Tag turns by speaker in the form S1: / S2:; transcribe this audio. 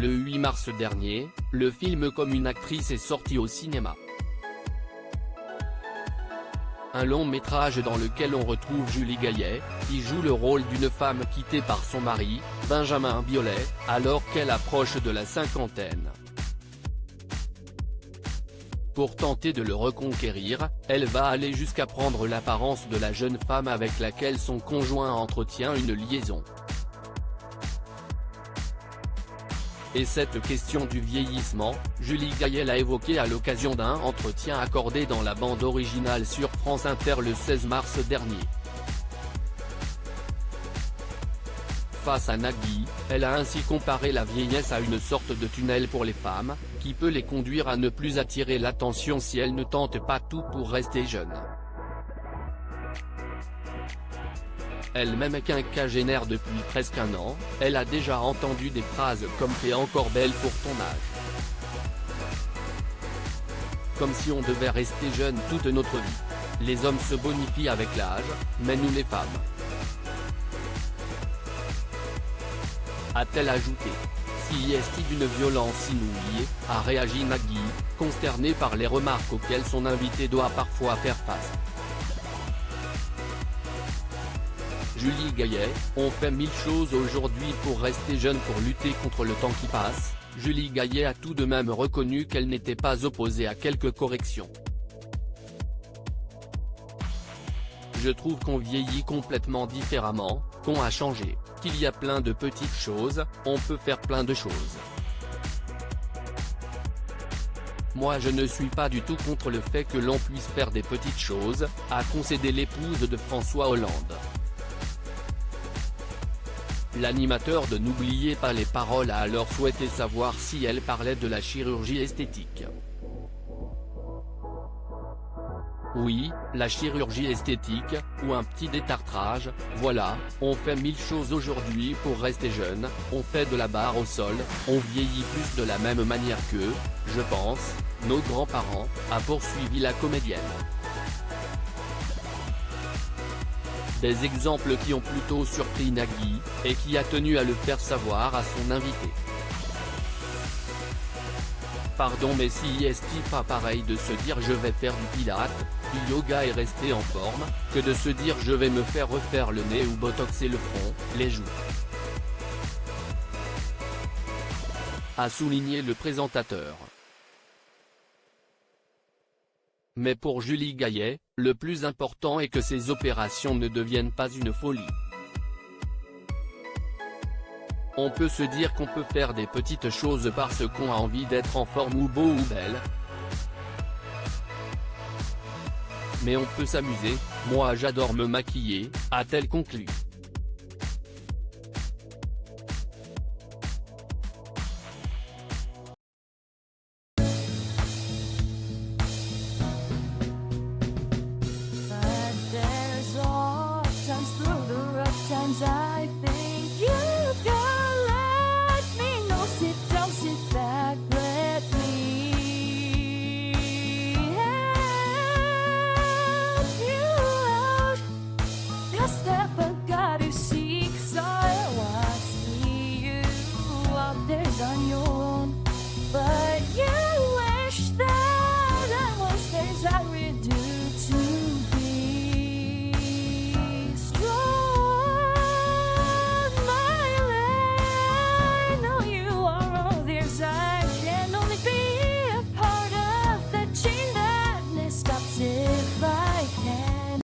S1: Le 8 mars dernier, le film Comme une actrice est sorti au cinéma. Un long métrage dans lequel on retrouve Julie Gaillet, qui joue le rôle d'une femme quittée par son mari, Benjamin Biolay, alors qu'elle approche de la cinquantaine. Pour tenter de le reconquérir, elle va aller jusqu'à prendre l'apparence de la jeune femme avec laquelle son conjoint entretient une liaison. Et cette question du vieillissement, Julie Gaillet l'a évoquée à l'occasion d'un entretien accordé dans la bande originale sur France Inter le 16 mars dernier. Face à Nagui, elle a ainsi comparé la vieillesse à une sorte de tunnel pour les femmes, qui peut les conduire à ne plus attirer l'attention si elles ne tentent pas tout pour rester jeunes. Elle-même quinquagénaire depuis presque un an, elle a déjà entendu des phrases comme « t'es encore belle pour ton âge ». Comme si on devait rester jeune toute notre vie. Les hommes se bonifient avec l'âge, mais nous les femmes. A-t-elle ajouté. Si est d'une violence inouïe, a réagi Nagui, consterné par les remarques auxquelles son invité doit parfois faire face. Julie Gaillet, on fait 1000 choses aujourd'hui pour rester jeune pour lutter contre le temps qui passe. Julie Gaillet a tout de même reconnu qu'elle n'était pas opposée à quelques corrections. Je trouve qu'on vieillit complètement différemment, qu'on a changé, qu'il y a plein de petites choses, on peut faire plein de choses. Moi je ne suis pas du tout contre le fait que l'on puisse faire des petites choses, a concédé l'épouse de François Hollande. L'animateur de N'oubliez pas les paroles a alors souhaité savoir si elle parlait de la chirurgie esthétique. Oui, la chirurgie esthétique, ou un petit détartrage, voilà, on fait 1000 choses aujourd'hui pour rester jeune, on fait de la barre au sol, on vieillit plus de la même manière que, je pense, nos grands-parents, a poursuivi la comédienne. Des exemples qui ont plutôt surpris Nagui, et qui a tenu à le faire savoir à son invité. Pardon mais si est-il pas pareil de se dire je vais faire du pilates, du yoga et rester en forme, que de se dire je vais me faire refaire le nez ou botoxer le front, les joues. A souligné le présentateur. Mais pour Julie Gaillet, le plus important est que ces opérations ne deviennent pas une folie. On peut se dire qu'on peut faire des petites choses parce qu'on a envie d'être en forme ou beau ou belle. Mais on peut s'amuser, moi j'adore me maquiller, a-t-elle conclu.